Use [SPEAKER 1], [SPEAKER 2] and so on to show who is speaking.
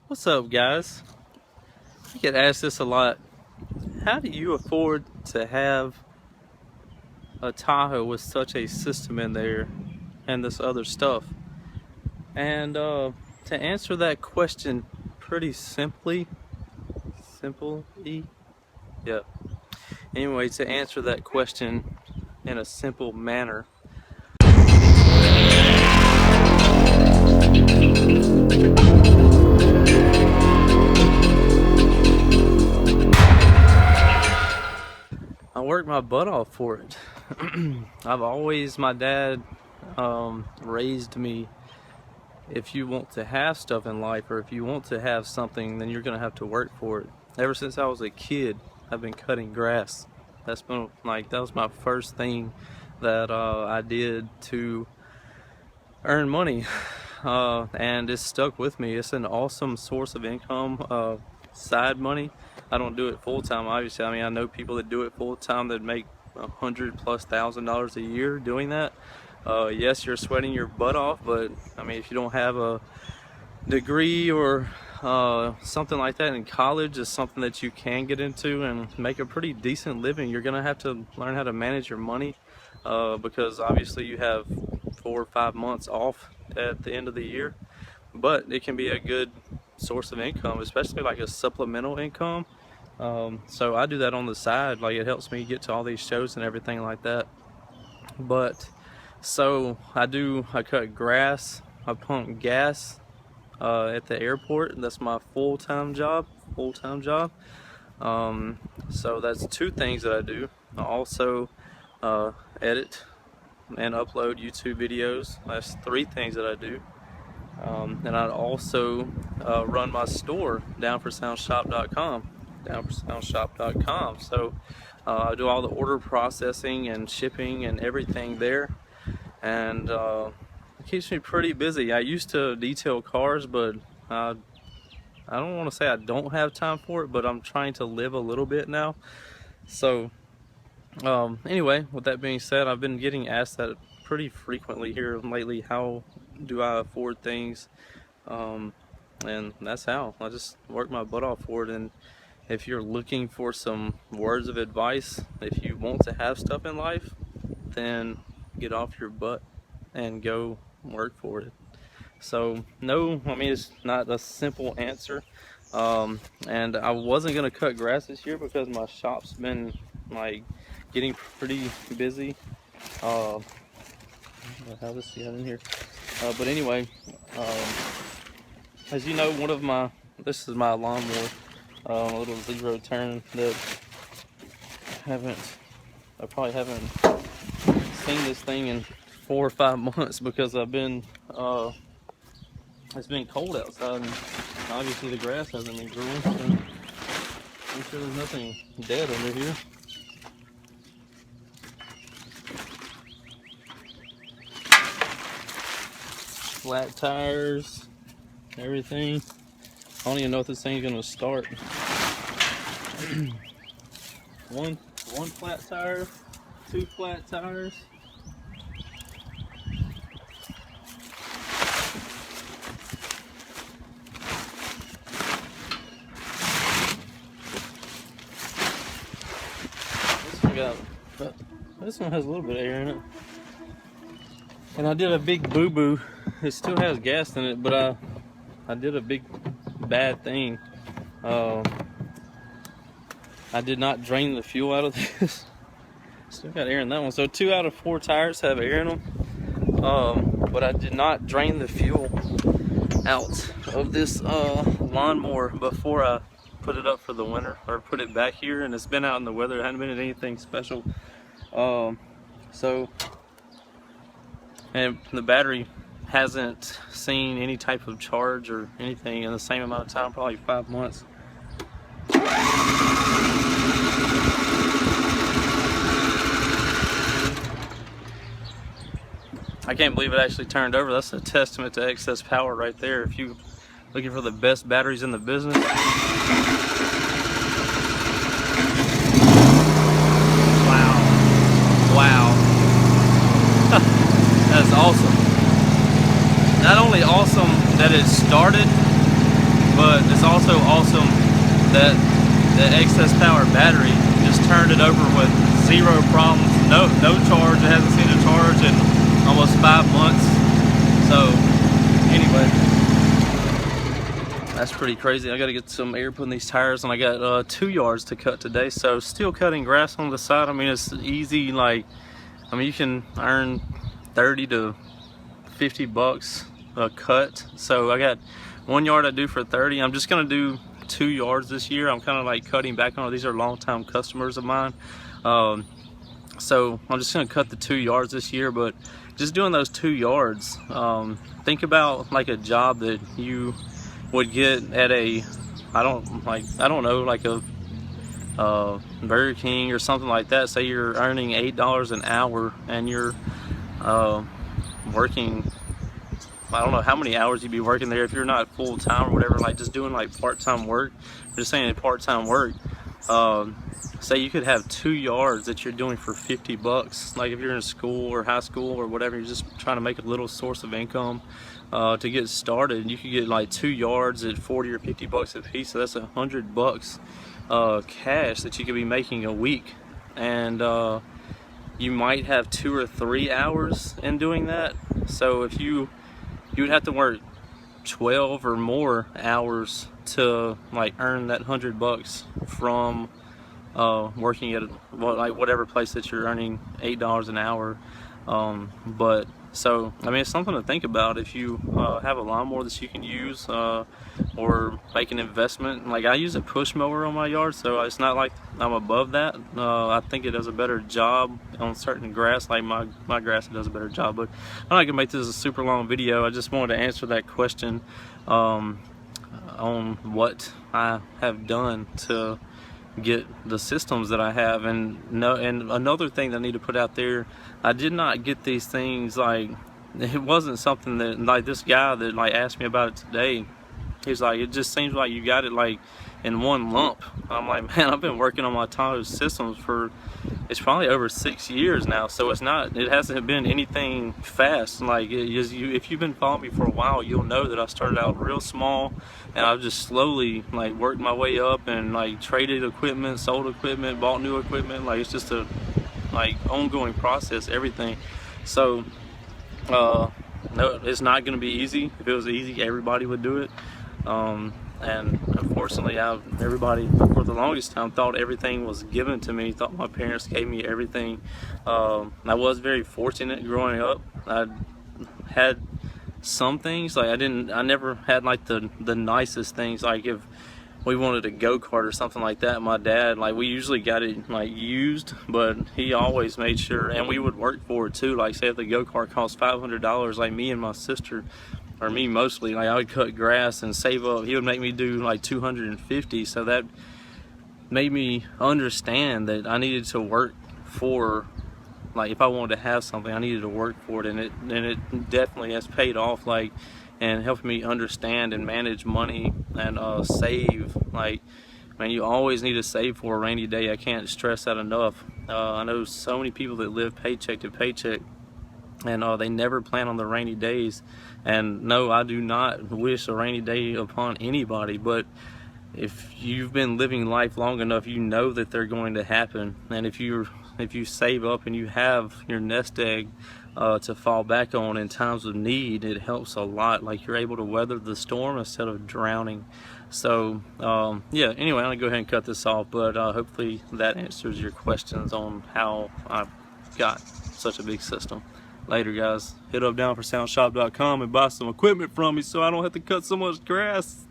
[SPEAKER 1] What's up, guys? I get asked this a lot. How do you afford to have a Tahoe with such a system in there and this other stuff? And to answer that question pretty simply, yeah. Anyway, to answer that question in a simple manner, I worked my butt off for it. My dad raised me, if you want to have stuff in life, or if you want to have something, then you're gonna have to work for it. Ever since I was a kid, I've been cutting grass. That was my first thing that I did to earn money, and it's stuck with me. It's an awesome source of income, side money. I don't do it full time, obviously. I mean, I know people that do it full time that make $100,000+ a year doing that. Yes, you're sweating your butt off, but I mean, if you don't have a degree or something like that in college, is something that you can get into and make a pretty decent living. You're gonna have to learn how to manage your money, because obviously you have 4 or 5 months off at the end of the year, but it can be a good source of income, especially like a supplemental income. So I do that on the side. Like, it helps me get to all these shows and everything like that. But so I cut grass, I pump gas at the airport. That's my full-time job. So that's two things that I do. I also edit and upload YouTube videos. That's three things that I do. And I also run my store, downforsoundshop.com. So I do all the order processing and shipping and everything there, and it keeps me pretty busy. I used to detail cars, but I don't want to say I don't have time for it, but I'm trying to live a little bit now. So anyway, with that being said, I've been getting asked that pretty frequently here lately. How do I afford things? And that's how I just work my butt off for it. And if you're looking for some words of advice, if you want to have stuff in life, then get off your butt and go work for it. So no, I mean, it's not a simple answer. And I wasn't gonna cut grass this year because my shop's been like getting pretty busy. How this see out in here? But anyway, as you know, this is my lawnmower, a little zero turn that I probably haven't seen this thing in 4 or 5 months because it's been cold outside, and obviously the grass hasn't been growing. So I'm sure there's nothing dead under here. Flat tires, everything. I don't even know if this thing's gonna start. one flat tire, 2 flat tires. This one has a little bit of air in it. And I did a big boo-boo. It still has gas in it, but I did a big bad thing. I did not drain the fuel out of this. Still got air in that one. So 2 out of 4 tires have air in them. But I did not drain the fuel out of this lawnmower before I put it up for the winter, or put it back here. And it's been out in the weather. It hadn't been anything special. And the battery hasn't seen any type of charge or anything in the same amount of time, probably 5 months. I can't believe it actually turned over. That's a testament to excess power right there. If you're looking for the best batteries in the business. Wow. That's awesome. Not only awesome that it started, but also awesome that the excess power battery just turned it over with zero problems, no charge. It hasn't seen a charge in almost 5 months. So anyway, that's pretty crazy. I got to get some air put in these tires, and I got 2 yards to cut today. So still cutting grass on the side. I mean, it's easy. Like, I mean, you can earn 30 to 50 bucks a cut. So I got 1 yard I do for 30. I'm just gonna do 2 yards this year. I'm kind of like cutting back on it. These are long-time customers of mine. So I'm just gonna cut the 2 yards this year, but just doing those 2 yards, think about like a job that you would get at a, I don't know, like a Burger King or something like that. Say you're earning $8 an hour and you're working, I don't know how many hours you'd be working there if you're not full-time or whatever, like just doing like part-time work. I'm just saying part-time work. Say you could have 2 yards that you're doing for 50 bucks. Like if you're in school or high school or whatever, you're just trying to make a little source of income to get started. You could get like 2 yards at 40 or 50 bucks a piece. So that's 100 bucks cash that you could be making a week. And you might have 2 or 3 hours in doing that. So if you would have to work 12 or more hours to like earn that 100 bucks from working at like whatever place that you're earning $8 an hour. But so I mean, it's something to think about if you have a lawnmower that you can use or make an investment. Like I use a push mower on my yard, so it's not like I'm above that. I think it does a better job on certain grass, like my grass does a better job. But I'm not gonna make this a super long video. I just wanted to answer that question on what I have done to get the systems that I have. And another thing that I need to put out there, I did not get these things, like it wasn't something that, like this guy that like asked me about it today, he's like, it just seems like you got it like in one lump. I'm like, man, I've been working on my Tahoe systems for, it's probably over 6 years now, so it hasn't been anything fast. Like if you've been following me for a while, you'll know that I started out real small and I've just slowly like worked my way up and like traded equipment, sold equipment, bought new equipment. Like it's just a like ongoing process, everything. So no, it's not going to be easy. If it was easy, everybody would do it. And unfortunately, everybody for the longest time thought everything was given to me, thought my parents gave me everything. I was very fortunate growing up. I had some things, like I never had like the nicest things. Like if we wanted a go-kart or something like that, my dad, like we usually got it like used, but he always made sure, and we would work for it too. Like say if the go-kart cost $500, like me and my sister, or me mostly, like I would cut grass and save up. He would make me do like 250, so that made me understand that I needed to work for, like if I wanted to have something, I needed to work for it. And it definitely has paid off, like, and helped me understand and manage money and save. Like, man, you always need to save for a rainy day. I can't stress that enough. I know so many people that live paycheck to paycheck, and they never plan on the rainy days. And no, I do not wish a rainy day upon anybody, but if you've been living life long enough, you know that they're going to happen. And if you save up and you have your nest egg to fall back on in times of need, it helps a lot. Like you're able to weather the storm instead of drowning. So yeah, anyway, I'm gonna go ahead and cut this off, but hopefully that answers your questions on how I got such a big system. Later, guys. Hit up downforsoundshop.com and buy some equipment from me so I don't have to cut so much grass.